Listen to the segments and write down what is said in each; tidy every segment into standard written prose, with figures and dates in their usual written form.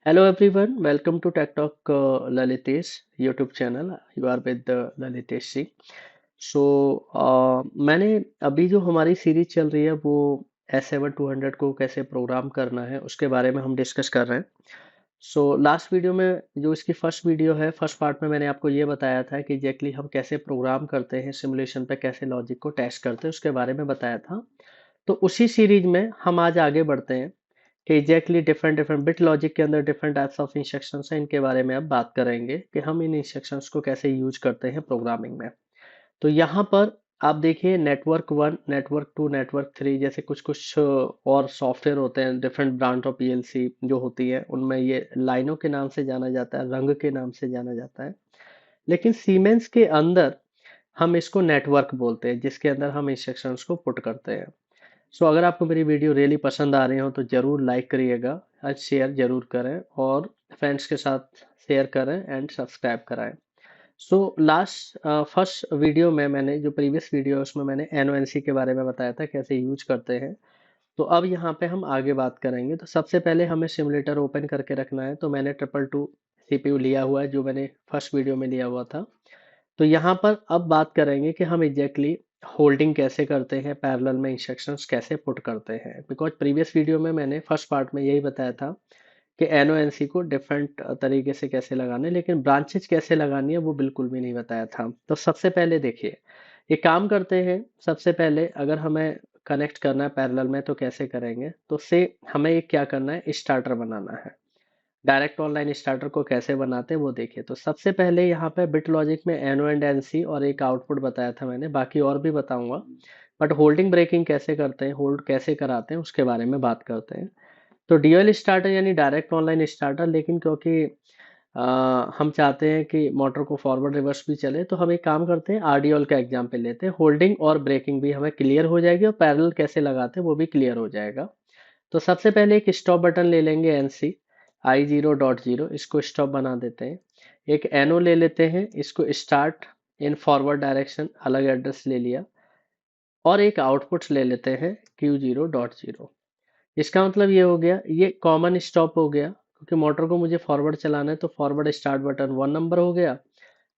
Hello everyone, welcome to Tech Talk Lalitesh YouTube channel. You are with Lalitesh जी. मैंने अभी जो हमारी series चल रही है वो S7-200 को कैसे प्रोग्राम करना है उसके बारे में हम डिस्कस कर रहे हैं. लास्ट वीडियो में जो इसकी फर्स्ट वीडियो है, फर्स्ट पार्ट में मैंने आपको ये बताया था कि एग्जैक्टली हम कैसे प्रोग्राम करते हैं, सिमुलेशन पे कैसे लॉजिक को टेस्ट करते हैं उसके बारे में बताया था. तो उसी सीरीज में हम आज आगे बढ़ते हैं कि exactly different different bit logic के अंदर डिफरेंट टाइप्स ऑफ इंस्ट्रक्शंस हैं. इनके बारे में अब बात करेंगे कि हम इन इंस्ट्रक्शंस को कैसे यूज करते हैं प्रोग्रामिंग में. तो यहाँ पर आप देखिए network one, network two, network three जैसे कुछ कुछ और सॉफ्टवेयर होते हैं. डिफरेंट ब्रांच ऑफ पीएलसी जो होती है उनमें ये लाइनों के नाम से जाना जाता है, रंग के नाम से जाना जाता है. लेकिन सीमेंस के अंदर हम इसको नेटवर्क बोलते हैं जिसके अंदर हम इंस्ट्रक्शंस को पुट करते हैं. अगर आपको मेरी वीडियो रियली पसंद आ रही हो तो ज़रूर लाइक करिएगा, आज शेयर ज़रूर करें और फ्रेंड्स के साथ शेयर करें एंड सब्सक्राइब कराएं. लास्ट फर्स्ट वीडियो में मैंने जो प्रीवियस वीडियो है उसमें मैंने एनओएनसी के बारे में बताया था कैसे यूज करते हैं. तो अब यहाँ पे हम आगे बात करेंगे. तो सबसे पहले हमें सिमुलेटर ओपन करके रखना है. तो मैंने 222 सीपीयू लिया हुआ है जो मैंने फर्स्ट वीडियो में लिया हुआ था. तो यहाँ पर अब बात करेंगे कि हम एग्जैक्टली होल्डिंग कैसे करते हैं, पैरेलल में इंस्ट्रक्शंस कैसे पुट करते हैं. बिकॉज प्रीवियस वीडियो में मैंने फर्स्ट पार्ट में यही बताया था कि एनओएनसी को डिफरेंट तरीके से कैसे लगाने, लेकिन ब्रांचेज कैसे लगानी है वो बिल्कुल भी नहीं बताया था. तो सबसे पहले देखिए, ये काम करते हैं. सबसे पहले अगर हमें कनेक्ट करना है पैरेलल में तो कैसे करेंगे. तो से हमें ये क्या करना है, स्टार्टर बनाना है. डायरेक्ट ऑनलाइन स्टार्टर को कैसे बनाते हैं वो देखिए. तो सबसे पहले यहाँ पे बिट लॉजिक में एनो एंड एनसी और एक आउटपुट बताया था मैंने, बाकी और भी बताऊंगा. बट होल्डिंग ब्रेकिंग कैसे करते हैं, होल्ड कैसे कराते हैं उसके बारे में बात करते हैं. तो डीएल स्टार्टर यानी डायरेक्ट ऑनलाइन स्टार्टर, लेकिन क्योंकि हम चाहते हैं कि मोटर को फॉरवर्ड रिवर्स भी चले तो हम एक काम करते हैं, आरडीएल का एग्जाम्पल लेते हैं. होल्डिंग और ब्रेकिंग भी हमें क्लियर हो जाएगी और पैरेलल कैसे लगाते हैं वो भी क्लियर हो जाएगा. तो सबसे पहले एक स्टॉप बटन ले लेंगे एनसी I0.0, इसको स्टॉप बना देते हैं. एक एनो ले लेते हैं, इसको स्टार्ट इन फॉरवर्ड डायरेक्शन, अलग एड्रेस ले लिया. और एक आउटपुट ले लेते हैं Q0.0. इसका मतलब ये हो गया, ये कॉमन स्टॉप हो गया क्योंकि मोटर को मुझे फॉरवर्ड चलाना है. तो फॉरवर्ड स्टार्ट बटन 1 नंबर हो गया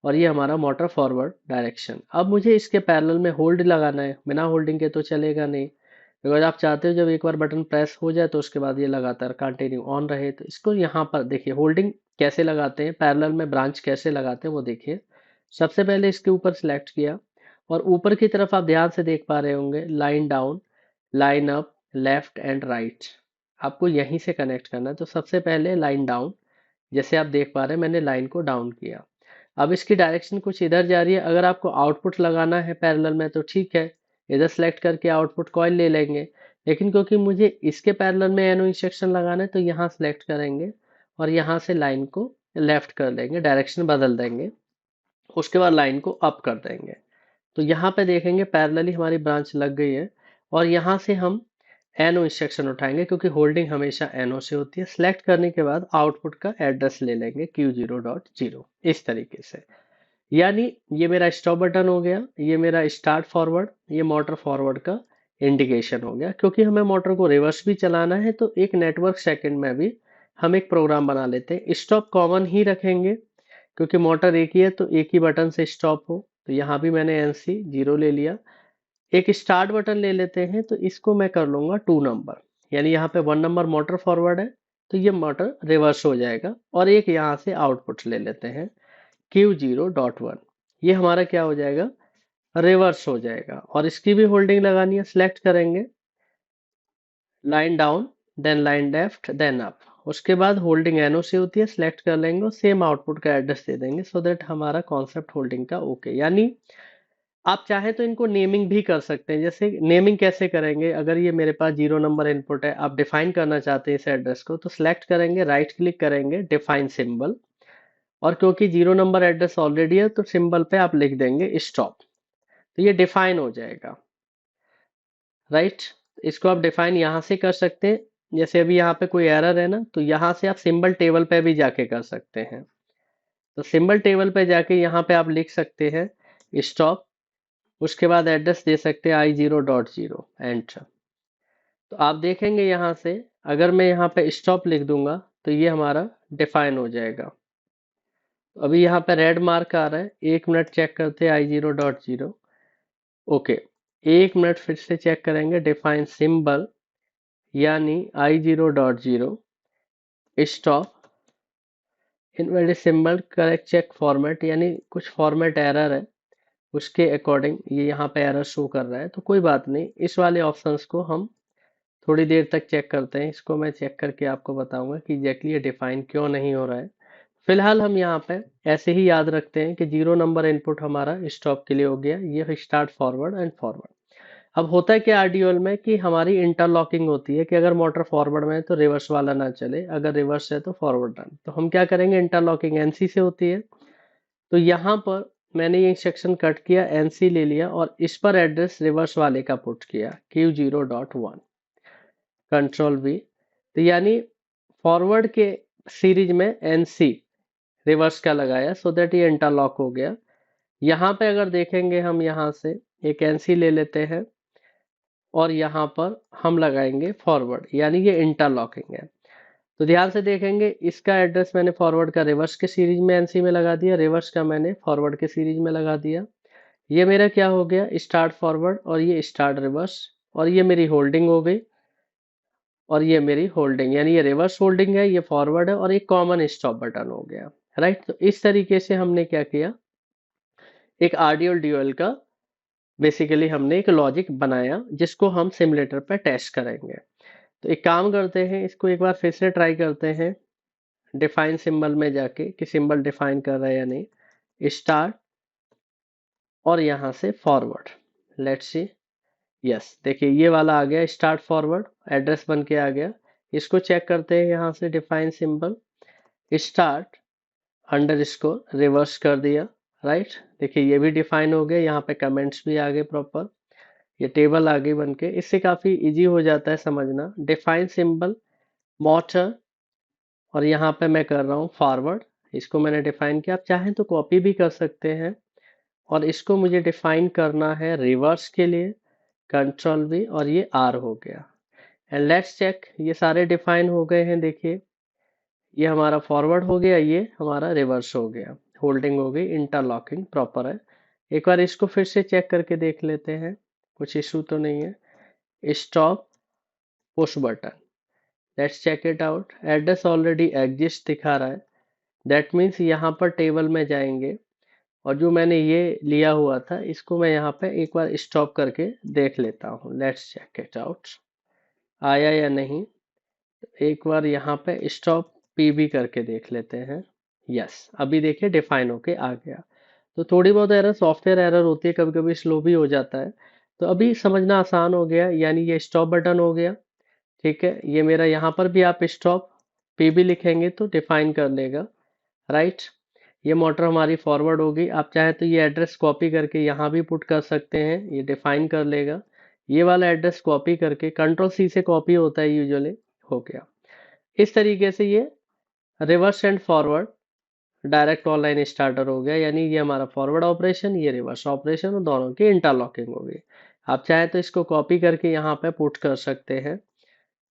और ये हमारा मोटर फॉरवर्ड डायरेक्शन. अब मुझे इसके पैरेलल में होल्ड लगाना है, बिना होल्डिंग के तो चलेगा नहीं. अगर आप चाहते हो जब एक बार बटन प्रेस हो जाए तो उसके बाद ये लगातार कंटिन्यू ऑन रहे, तो इसको यहाँ पर देखिए होल्डिंग कैसे लगाते हैं, पैरेलल में ब्रांच कैसे लगाते हैं वो देखिए. सबसे पहले इसके ऊपर सिलेक्ट किया और ऊपर की तरफ आप ध्यान से देख पा रहे होंगे line down, line up, left and right. आपको यहीं से कनेक्ट करना है. तो सबसे पहले लाइन डाउन, जैसे आप देख पा रहे हैं मैंने लाइन को डाउन किया. अब इसकी डायरेक्शन कुछ इधर जा रही है. अगर आपको आउटपुट लगाना है पैरेलल में तो ठीक है, इधर सेलेक्ट करके आउटपुट कॉइल ले लेंगे. लेकिन क्योंकि मुझे इसके पैरेलल में एनो इंस्ट्रक्शन लगाना है तो यहाँ सेलेक्ट करेंगे और यहाँ से लाइन को लेफ्ट कर देंगे, डायरेक्शन बदल देंगे. उसके बाद लाइन को अप कर देंगे. तो यहाँ पे देखेंगे पैरेलली हमारी ब्रांच लग गई है. और यहाँ से हम एनो इंस्ट्रक्शन उठाएंगे क्योंकि होल्डिंग हमेशा एनो से होती है. सेलेक्ट करने के बाद आउटपुट का एड्रेस ले लेंगे Q0.0 इस तरीके से. यानी ये मेरा स्टॉप बटन हो गया, ये मेरा स्टार्ट फॉरवर्ड, ये मोटर फॉरवर्ड का इंडिकेशन हो गया. क्योंकि हमें मोटर को रिवर्स भी चलाना है तो एक नेटवर्क सेकंड में भी हम एक प्रोग्राम बना लेते हैं. स्टॉप कॉमन ही रखेंगे क्योंकि मोटर एक ही है तो एक ही बटन से स्टॉप हो. तो यहाँ भी मैंने NC 0 ले लिया. एक स्टार्ट बटन ले लेते हैं तो इसको मैं कर लूंगा 2 नंबर, यानी यहाँ पे 1 नंबर मोटर फॉरवर्ड है तो ये मोटर रिवर्स हो जाएगा. और एक यहाँ से आउटपुट ले लेते हैं Q0.1, ये हमारा क्या हो जाएगा, रिवर्स हो जाएगा. और इसकी भी होल्डिंग लगानी है, सिलेक्ट करेंगे line down, then line left, then up. उसके बाद होल्डिंग एनो से होती है, सिलेक्ट कर लेंगे और सेम आउटपुट का एड्रेस दे देंगे सो दैट हमारा कॉन्सेप्ट होल्डिंग का ओके. यानी आप चाहें तो इनको नेमिंग भी कर सकते हैं. जैसे नेमिंग कैसे करेंगे, अगर ये मेरे पास 0 नंबर इनपुट है, आप डिफाइन करना चाहते हैं इस एड्रेस को, तो सिलेक्ट करेंगे, राइट क्लिक करेंगे, डिफाइन सिंबल. और क्योंकि 0 नंबर एड्रेस ऑलरेडी है तो सिंबल पे आप लिख देंगे स्टॉप, तो ये डिफाइन हो जाएगा. राइट, इसको आप डिफाइन यहाँ से कर सकते हैं. जैसे अभी यहाँ पे कोई एरर है ना, तो यहाँ से आप सिंबल टेबल पे भी जाके कर सकते हैं. तो सिंबल टेबल पे जाके यहाँ पे आप लिख सकते हैं स्टॉप, उसके बाद एड्रेस दे सकते हैं I0.0, एंटर. तो आप देखेंगे यहाँ से अगर मैं यहाँ पे स्टॉप लिख दूंगा तो ये हमारा डिफाइन हो जाएगा। तो अभी यहाँ पे रेड मार्क आ रहा है, 1 मिनट चेक करते हैं i0.0। ओके, 1 मिनट फिर से चेक करेंगे, डिफाइन सिंबल यानी i0.0 stop invalid symbol correct check format, यानी कुछ फॉर्मेट एरर है, उसके अकॉर्डिंग ये यहाँ पे एरर शो कर रहा है। तो कोई बात नहीं, इस वाले ऑप्शंस को हम थोड़ी देर तक चेक करते हैं। इसको मैं चेक करके आपको बताऊंगा कि एग्जैक्टली ये डिफाइन क्यों नहीं हो रहा है। फिलहाल हम यहाँ पे ऐसे ही याद रखते हैं कि 0 नंबर इनपुट हमारा स्टॉप के लिए हो गया, ये स्टार्ट फॉरवर्ड एंड फॉरवर्ड। अब होता है क्या आरडीओएल में कि हमारी इंटरलॉकिंग होती है कि अगर मोटर फॉरवर्ड में है तो रिवर्स वाला ना चले, अगर रिवर्स है तो फॉरवर्ड रन। तो हम क्या करेंगे, इंटरलॉकिंग एनसी से होती है। तो यहाँ पर मैंने ये इंस्ट्रक्शन कट किया, एनसी ले लिया और इस पर एड्रेस रिवर्स वाले का पुट किया Q0.1, कंट्रोल V। तो यानी फॉरवर्ड के सीरीज में एनसी रिवर्स का लगाया, सो दैट ये इंटरलॉक हो गया। यहाँ पे अगर देखेंगे हम, यहाँ से एक एनसी ले लेते हैं और यहाँ पर हम लगाएंगे फॉरवर्ड, यानी ये इंटरलॉकिंग है। तो ध्यान से देखेंगे, इसका एड्रेस मैंने फॉरवर्ड का रिवर्स के सीरीज में एनसी में लगा दिया, रिवर्स का मैंने फॉरवर्ड के सीरीज में लगा दिया। ये मेरा क्या हो गया, स्टार्ट फॉरवर्ड और ये स्टार्ट रिवर्स, और ये मेरी होल्डिंग हो गई और ये मेरी होल्डिंग, यानी ये रिवर्स होल्डिंग है, ये फॉरवर्ड है और एक कॉमन स्टॉप बटन हो गया। राइट, तो इस तरीके से हमने क्या किया, एक आरडीओएल ड्यूएल का बेसिकली हमने एक लॉजिक बनाया जिसको हम सिमुलेटर पे टेस्ट करेंगे। तो एक काम करते हैं, इसको एक बार फिर से ट्राई करते हैं, डिफाइन सिंबल में जाके कि सिंबल डिफाइन कर रहा है या नहीं, स्टार्ट और यहाँ से फॉरवर्ड। लेट्स सी, यस, देखिए ये वाला आ गया, स्टार्ट फॉरवर्ड एड्रेस बन के आ गया। इसको चेक करते हैं, यहाँ से define symbol start underscore reverse कर दिया। राइट, देखिए ये भी डिफाइन हो गया, यहाँ पे कमेंट्स भी आ गए प्रॉपर, ये टेबल आ गई बन के। इससे काफी इजी हो जाता है समझना। डिफाइन सिंबल मोटर और यहाँ पे मैं कर रहा हूँ फॉरवर्ड, इसको मैंने डिफाइन किया। आप चाहें तो कॉपी भी कर सकते हैं, और इसको मुझे डिफाइन करना है रिवर्स के लिए, कंट्रोल V, और ये R हो गया। एंड लेट्स चेक, ये सारे डिफाइन हो गए हैं। देखिए ये हमारा फॉरवर्ड हो गया, ये हमारा रिवर्स हो गया, होल्डिंग हो गई, इंटरलॉकिंग प्रॉपर है। एक बार इसको फिर से चेक करके देख लेते हैं, कुछ इशू तो नहीं है। Stop push button, let's check it out. Address already exist दिखा रहा है, दैट मीन्स यहाँ पर टेबल में जाएंगे और जो मैंने ये लिया हुआ था इसको मैं यहाँ पे एक बार स्टॉप करके देख लेता हूँ। लेट्स चेक इट आउट, आया या नहीं। एक बार यहाँ पे स्टॉप पीबी करके देख लेते हैं। यस, अभी देखिए डिफाइन होके आ गया। तो थोड़ी बहुत एरर, सॉफ्टवेयर एरर होती है, कभी कभी स्लो भी हो जाता है। तो अभी समझना आसान हो गया, यानी ये स्टॉप बटन हो गया। ठीक है, ये मेरा यहाँ पर भी आप स्टॉप पीबी लिखेंगे तो डिफाइन कर लेगा। राइट, ये मोटर हमारी फॉरवर्ड होगी। आप चाहे तो ये एड्रेस कॉपी करके यहाँ भी पुट कर सकते हैं, ये डिफाइन कर लेगा। ये वाला एड्रेस कॉपी करके कंट्रोल C से कॉपी होता है यूजुअली, हो गया। इस तरीके से ये reverse and forward direct online starter हो गया, यानी ये हमारा फॉरवर्ड ऑपरेशन, ये रिवर्स ऑपरेशन, और दोनों की इंटरलॉकिंग हो गई। आप चाहे तो इसको कॉपी करके यहाँ पे पुट कर सकते हैं,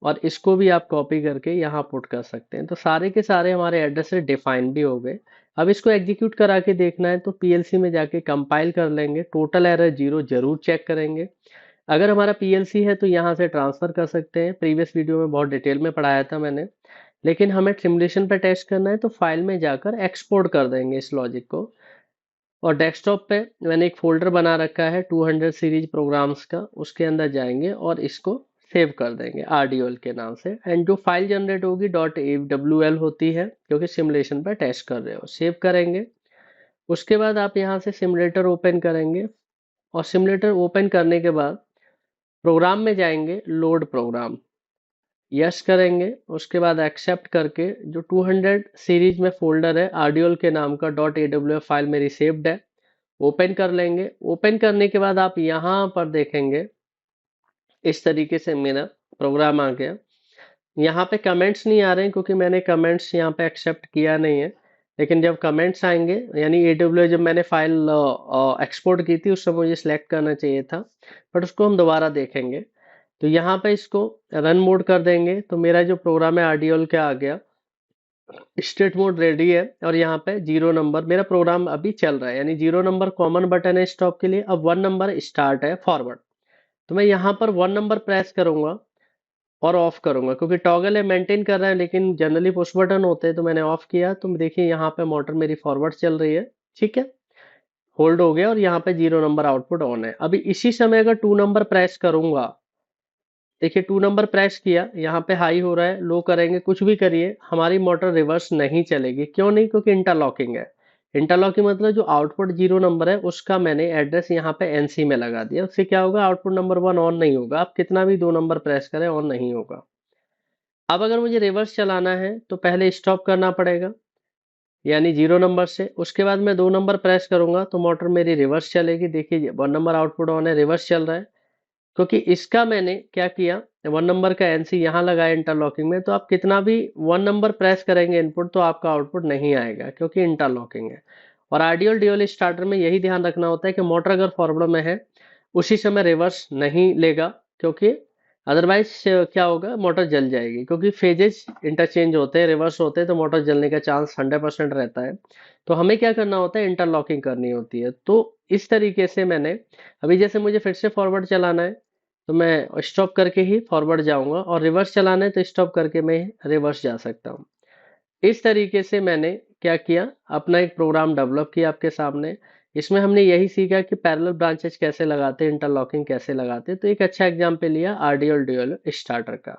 और इसको भी आप कॉपी करके यहाँ पुट कर सकते हैं। तो सारे के सारे हमारे एड्रेसेस डिफाइन भी हो गए। अब इसको एग्जीक्यूट करा के देखना है तो पीएलसी में जाके कंपाइल कर लेंगे, टोटल एरर 0 जरूर चेक करेंगे। अगर हमारा पीएलसी है तो यहाँ से ट्रांसफर कर सकते हैं, प्रीवियस वीडियो में बहुत डिटेल में पढ़ाया था मैंने। लेकिन हमें सिमुलेशन पे टेस्ट करना है तो फाइल में जाकर एक्सपोर्ट कर देंगे इस लॉजिक को, और डेस्कटॉप पे मैंने एक फोल्डर बना रखा है 200 सीरीज प्रोग्राम्स का, उसके अंदर जाएंगे और इसको सेव कर देंगे आरडीओएल के नाम से। एंड जो फाइल जनरेट होगी .awl होती है, क्योंकि सिमुलेशन पर टेस्ट कर रहे हो, सेव करेंगे। उसके बाद आप यहाँ से सिमुलेटर ओपन करेंगे, और सिमुलेटर ओपन करने के बाद प्रोग्राम में जाएंगे, लोड प्रोग्राम, यस करेंगे। उसके बाद एक्सेप्ट करके जो 200 सीरीज में फोल्डर है आरडीओएल के नाम का .awf फाइल मेरी सेव्ड है, ओपन कर लेंगे। ओपन करने के बाद आप यहाँ पर देखेंगे इस तरीके से मेरा प्रोग्राम आ गया। यहाँ पे कमेंट्स नहीं आ रहे हैं क्योंकि मैंने कमेंट्स यहाँ पे एक्सेप्ट किया नहीं है, लेकिन जब कमेंट्स आएंगे, यानी AWS जब मैंने फाइल एक्सपोर्ट की थी उस समय मुझे सिलेक्ट करना चाहिए था, बट उसको हम दोबारा देखेंगे। तो यहाँ पे इसको रन मोड कर देंगे, तो मेरा जो प्रोग्राम है आरडीओएल का आ गया। स्टेट मोड रेडी है और यहाँ पे 0 नंबर मेरा प्रोग्राम अभी चल रहा है, यानी 0 नंबर कॉमन बटन है स्टॉप के लिए। अब 1 नंबर स्टार्ट है फॉरवर्ड। तो मैं यहाँ पर 1 नंबर प्रेस करूंगा और ऑफ करूंगा, क्योंकि टॉगल है मेंटेन कर रहा है लेकिन जनरली पुश बटन होते हैं, तो मैंने ऑफ किया। तो देखिए यहाँ पे मोटर मेरी फॉरवर्ड चल रही है, ठीक है, होल्ड हो गया और यहाँ पे 0 नंबर आउटपुट ऑन है। अभी इसी समय अगर 2 नंबर प्रेस करूंगा, देखिए 2 नंबर प्रेस किया, यहाँ पे हाई हो रहा है, लो करेंगे, कुछ भी करिए, हमारी मोटर रिवर्स नहीं चलेगी। क्यों नहीं? क्योंकि इंटरलॉकिंग है। इंटरलॉकिंग मतलब जो आउटपुट 0 नंबर है उसका मैंने एड्रेस यहाँ पे एनसी में लगा दिया। उससे क्या होगा, आउटपुट नंबर 1 ऑन नहीं होगा, आप कितना भी 2 नंबर प्रेस करें ऑन नहीं होगा। अब अगर मुझे रिवर्स चलाना है तो पहले स्टॉप करना पड़ेगा, यानी 0 नंबर से। उसके बाद मैं 2 नंबर प्रेस करूंगा तो मोटर मेरी रिवर्स चलेगी। देखिए 1 नंबर आउटपुट ऑन है, रिवर्स चल रहा है, क्योंकि इसका मैंने क्या किया, 1 नंबर का एनसी यहाँ लगाया इंटरलॉकिंग में। तो आप कितना भी 1 नंबर प्रेस करेंगे इनपुट तो आपका आउटपुट नहीं आएगा, क्योंकि इंटरलॉकिंग है। और आइडियल ड्यूअल स्टार्टर में यही ध्यान रखना होता है कि मोटर अगर फॉरवर्ड में है उसी समय रिवर्स नहीं लेगा, क्योंकि अदरवाइज क्या होगा, मोटर जल जाएगी। क्योंकि फेजेस इंटरचेंज होते हैं, रिवर्स होते हैं, तो मोटर जलने का चांस 100% रहता है। तो हमें क्या करना होता है, इंटरलॉकिंग करनी होती है। तो इस तरीके से मैंने, अभी जैसे मुझे फिर से फॉरवर्ड चलाना है तो मैं स्टॉप करके ही फॉरवर्ड जाऊंगा, और रिवर्स चलाना है तो स्टॉप करके मैं रिवर्स जा सकता हूँ। इस तरीके से मैंने क्या किया, अपना एक प्रोग्राम डेवलप किया आपके सामने। इसमें हमने यही सीखा कि पैरेलल ब्रांचेस कैसे लगाते हैं, इंटरलॉकिंग कैसे लगाते हैं। तो एक अच्छा एग्जाम्पल लिया आरडीएल ड्यूअल स्टार्टर का।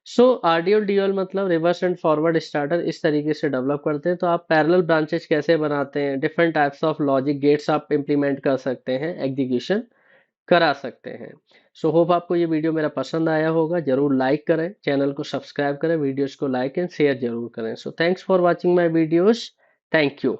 सो आरडीएल ड्यूअल मतलब रिवर्स एंड फॉरवर्ड स्टार्टर इस तरीके से डेवलप करते हैं। तो आप पैरेलल ब्रांचेस कैसे बनाते हैं, different types of logic gates आप इंप्लीमेंट कर सकते हैं, एग्जीक्यूशन करा सकते हैं। सो होप आपको ये वीडियो मेरा पसंद आया होगा। जरूर लाइक करें, चैनल को सब्सक्राइब करें, वीडियोस को लाइक एंड शेयर जरूर करें। So thanks for watching my videos. Thank you.